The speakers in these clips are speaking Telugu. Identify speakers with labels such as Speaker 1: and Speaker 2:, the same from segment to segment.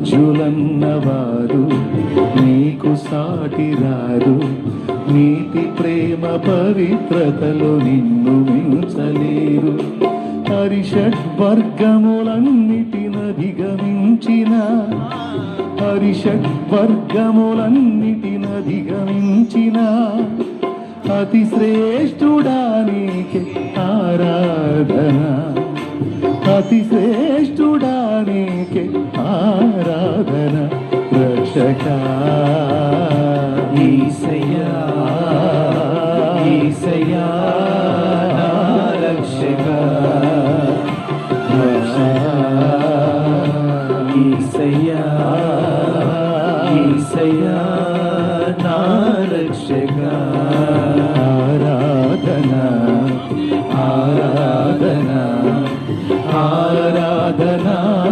Speaker 1: జులన్నవారు నీకు సాటిరారు, నీతి ప్రేమ పవిత్రతలో నిన్ను మించలేరు. హరిషడ్వర్గములన్నిటినధిగమించిన హరిషడ్వర్గములన్నిటినధిగమించిన అతి శ్రేష్ఠుడా నీకే ఆరాధన, అతి శ్రేష్ఠుడా నీకే ఆరాధన. రక్షకా ఈసయ్యా, ఈసయ్యా నా రక్షకా, రక్షకా ఈసయ్యా, ఈసయ్యా నా రక్షకా. ఆరాధన ఆరాధన ఆరాధన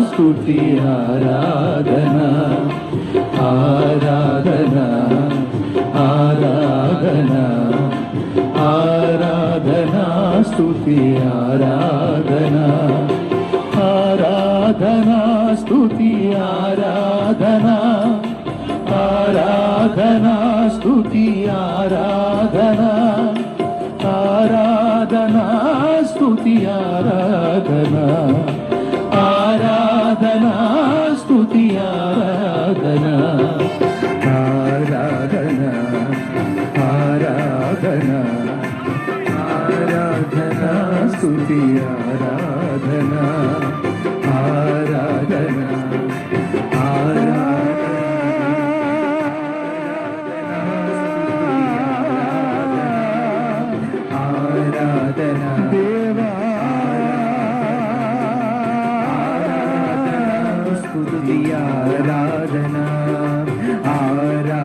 Speaker 1: స్తుతి ఆరాధన, ఆరాధన ఆరాధన ఆరాధన స్తుతి ఆరాధన, ఆరాధన స్తుతి ఆరాధన, ఆరాధన స్తుతి ఆరాధన, ఆరాధన స్తుతి ఆరాధన, ఆరాధన స్తుతి ఆరాధన, ఆరాధన ఆరాధన ఆరాధన స్తుతి ఆరాధన, ఆరాధన ఆరాధన దేవా, ఆరాధన స్తుతి ఆరాధన,